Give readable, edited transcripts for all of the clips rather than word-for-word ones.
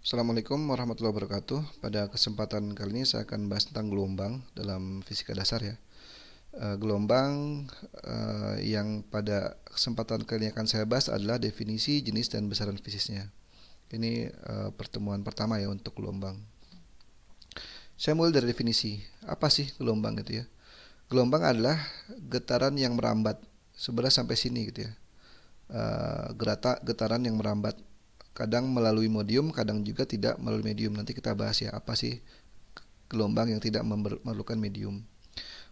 Assalamualaikum warahmatullahi wabarakatuh. Pada kesempatan kali ini saya akan bahas tentang gelombang dalam fisika dasar ya. Gelombang yang pada kesempatan kali ini akan saya bahas adalah definisi, jenis, dan besaran fisiknya. Ini pertemuan pertama ya untuk gelombang. Saya mulai dari definisi. Apa sih gelombang gitu ya? Gelombang adalah getaran yang merambat sebenarnya sampai sini gitu ya. Getaran yang merambat kadang melalui medium, kadang juga tidak melalui medium. Nanti kita bahas ya apa sih gelombang yang tidak memerlukan medium.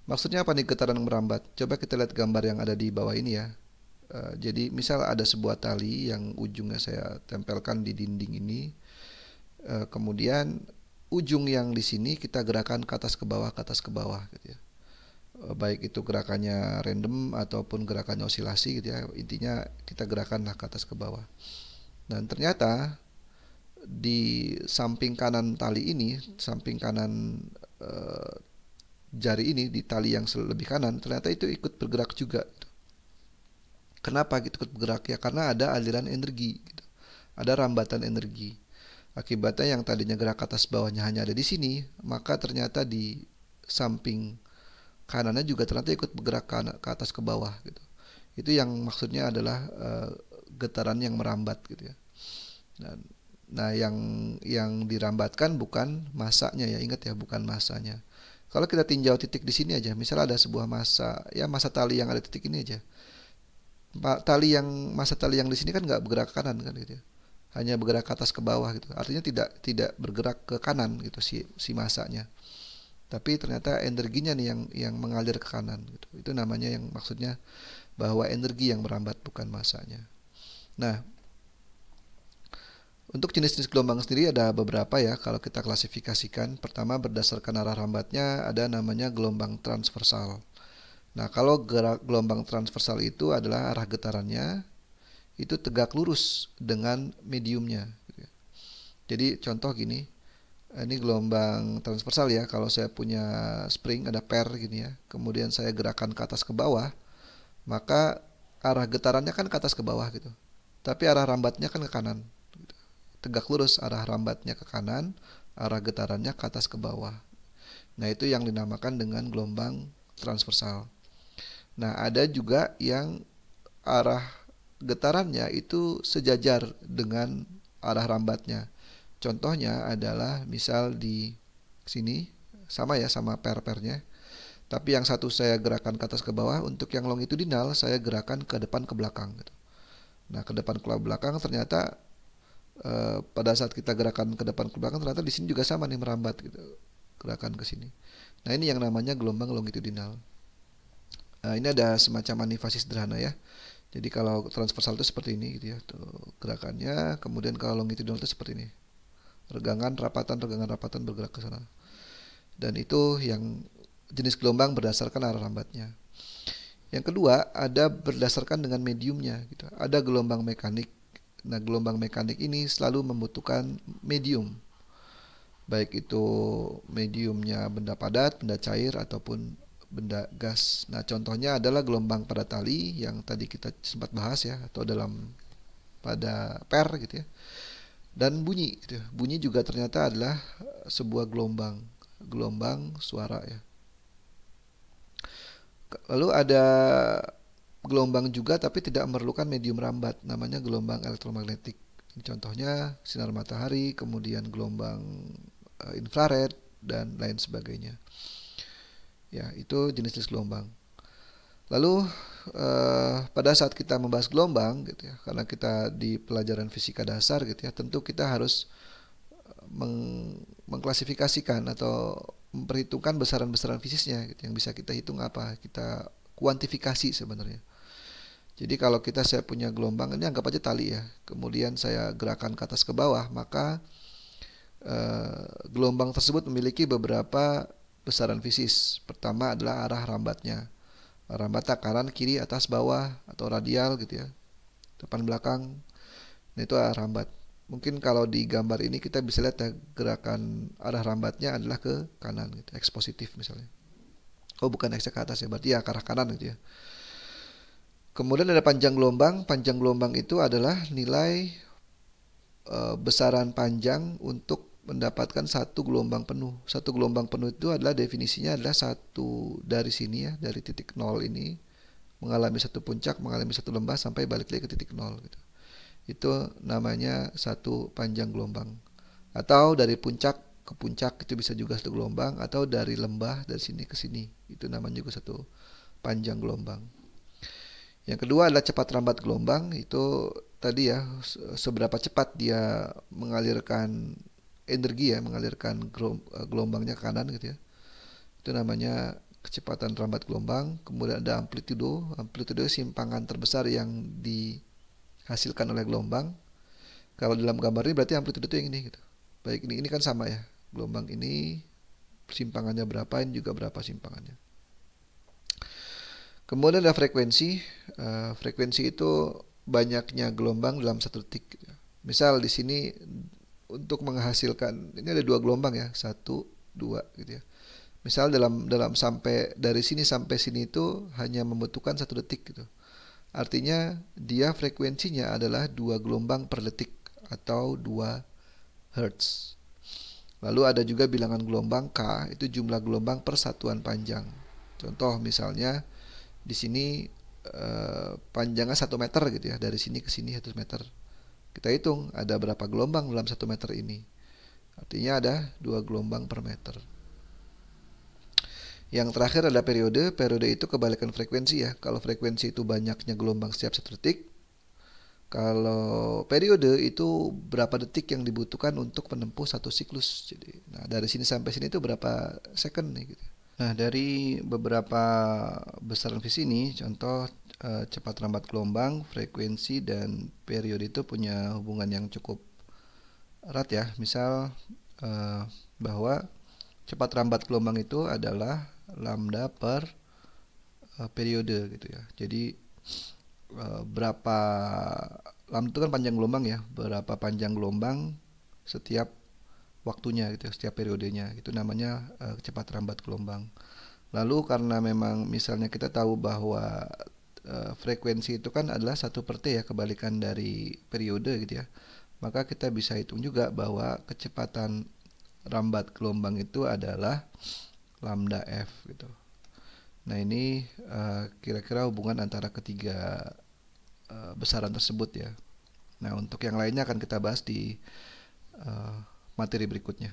Maksudnya apa nih getaran yang merambat? Coba kita lihat gambar yang ada di bawah ini ya. Jadi misal ada sebuah tali yang ujungnya saya tempelkan di dinding ini, kemudian ujung yang di sini kita gerakan ke atas ke bawah gitu ya. Baik itu gerakannya random ataupun gerakannya osilasi gitu ya. Intinya kita gerakanlah ke atas ke bawah. Dan ternyata di samping kanan tali ini, samping kanan eh, jari ini di tali yang lebih kanan, ternyata itu ikut bergerak juga. Kenapa gitu ikut bergerak ya? Karena ada aliran energi, gitu. Ada rambatan energi. Akibatnya yang tadinya gerak atas bawahnya hanya ada di sini, maka ternyata di samping kanannya juga ternyata ikut bergerak ke atas ke bawah gitu. Itu yang maksudnya adalah getaran yang merambat gitu ya. Dan nah, yang dirambatkan bukan masanya ya, ingat ya, bukan masanya. Kalau kita tinjau titik di sini aja, misalnya ada sebuah massa, ya massa tali yang ada titik ini aja. Massa tali yang di sini kan nggak bergerak ke kanan kan gitu ya. Hanya bergerak ke atas ke bawah gitu. Artinya tidak bergerak ke kanan gitu si massanya. Tapi ternyata energinya nih yang mengalir ke kanan gitu. Itu namanya yang maksudnya bahwa energi yang merambat bukan massanya. Nah, untuk jenis-jenis gelombang sendiri ada beberapa ya kalau kita klasifikasikan. Pertama berdasarkan arah rambatnya ada namanya gelombang transversal. Nah, kalau gelombang transversal itu adalah arah getarannya itu tegak lurus dengan mediumnya. Jadi contoh gini, ini gelombang transversal ya. Kalau saya punya spring ada per gini ya, kemudian saya gerakan ke atas ke bawah, maka arah getarannya kan ke atas ke bawah gitu. Tapi arah rambatnya kan ke kanan. Tegak lurus arah rambatnya ke kanan, arah getarannya ke atas ke bawah. Nah, itu yang dinamakan dengan gelombang transversal. Nah, ada juga yang arah getarannya itu sejajar dengan arah rambatnya. Contohnya adalah misal di sini sama ya sama per-pernya. Tapi yang satu saya gerakan ke atas ke bawah, untuk yang longitudinal saya gerakan ke depan ke belakang gitu. Nah, ke depan ke belakang ternyata pada saat kita gerakan ke depan ke belakang ternyata di sini juga sama nih merambat gitu. Gerakan ke sini. Nah, ini yang namanya gelombang longitudinal. Nah, ini ada semacam animasi sederhana ya. Jadi kalau transversal itu seperti ini gitu ya, tuh gerakannya. Kemudian kalau longitudinal itu seperti ini. Regangan, rapatan bergerak ke sana. Dan itu yang jenis gelombang berdasarkan arah rambatnya. Yang kedua, ada berdasarkan dengan mediumnya gitu. Ada gelombang mekanik. Nah, gelombang mekanik ini selalu membutuhkan medium. Baik itu mediumnya benda padat, benda cair ataupun benda gas. Nah, contohnya adalah gelombang pada tali yang tadi kita sempat bahas ya, atau dalam pada per gitu ya. Dan bunyi gitu. Bunyi juga ternyata adalah sebuah gelombang suara ya. Lalu ada gelombang juga tapi tidak memerlukan medium rambat, namanya gelombang elektromagnetik. Contohnya sinar matahari, kemudian gelombang infrared dan lain sebagainya. Ya, itu jenis-jenis gelombang. Lalu pada saat kita membahas gelombang gitu ya, karena kita di pelajaran fisika dasar gitu ya, tentu kita harus mengklasifikasikan atau memperhitungkan besaran-besaran fisiknya gitu. Yang bisa kita hitung apa? Kita kuantifikasi sebenarnya. Jadi kalau saya punya gelombang ini anggap aja tali ya. Kemudian saya gerakan ke atas ke bawah, maka gelombang tersebut memiliki beberapa besaran fisik. Pertama adalah arah rambatnya. Rambatnya kanan, kiri, atas, bawah atau radial gitu ya. Depan belakang. Nah, itu arah rambat. Mungkin kalau di gambar ini kita bisa lihat ya, gerakan arah rambatnya adalah ke kanan gitu, X positif misalnya. Oh, bukan X ke atas ya, berarti ya ke arah kanan gitu ya. Kemudian ada panjang gelombang. Panjang gelombang itu adalah nilai besaran panjang untuk mendapatkan satu gelombang penuh. Satu gelombang penuh itu adalah definisinya adalah satu dari sini ya, dari titik nol ini mengalami satu puncak, mengalami satu lembah sampai balik lagi ke titik nol gitu. Itu namanya satu panjang gelombang. Atau dari puncak ke puncak itu bisa juga satu gelombang, atau dari lembah dari sini ke sini itu namanya juga satu panjang gelombang. Yang kedua adalah cepat rambat gelombang. Itu tadi ya, seberapa cepat dia mengalirkan energi ya, mengalirkan gelombangnya ke kanan gitu ya. Itu namanya kecepatan rambat gelombang. Kemudian ada amplitudo. Amplitudo simpangan terbesar yang dihasilkan oleh gelombang. Kalau dalam gambar ini berarti amplitudo itu yang ini gitu. Baik, ini kan sama ya. Gelombang ini simpangannya berapa, ini juga berapa simpangannya. Kemudian ada frekuensi. Frekuensi itu banyaknya gelombang dalam satu detik. Misal di sini untuk menghasilkan, ini ada dua gelombang ya, satu, dua gitu ya. Misal dalam sampai dari sini sampai sini itu hanya membutuhkan satu detik gitu. Artinya dia frekuensinya adalah dua gelombang per detik atau 2 Hertz. Lalu ada juga bilangan gelombang K, itu jumlah gelombang per satuan panjang. Contoh misalnya di sini panjangnya 1 meter gitu ya, dari sini ke sini 1 meter. Kita hitung ada berapa gelombang dalam 1 meter ini. Artinya ada 2 gelombang per meter. Yang terakhir adalah periode. Periode itu kebalikan frekuensi ya. Kalau frekuensi itu banyaknya gelombang setiap 1 detik. Kalau periode itu berapa detik yang dibutuhkan untuk menempuh satu siklus. Jadi, nah dari sini sampai sini itu berapa second nih gitu. Nah, dari beberapa besaran visi ini, contoh cepat rambat gelombang, frekuensi, dan periode itu punya hubungan yang cukup erat ya. Misal bahwa cepat rambat gelombang itu adalah lambda per periode gitu ya. Jadi berapa lambda itu kan panjang gelombang ya, berapa panjang gelombang setiap waktunya gitu, setiap periodenya, itu namanya cepat rambat gelombang. Lalu karena memang misalnya kita tahu bahwa frekuensi itu kan adalah 1/T ya, kebalikan dari periode gitu ya, maka kita bisa hitung juga bahwa kecepatan rambat gelombang itu adalah lambda f gitu. Nah ini kira-kira hubungan antara ketiga besaran tersebut ya. Nah untuk yang lainnya akan kita bahas di materi berikutnya.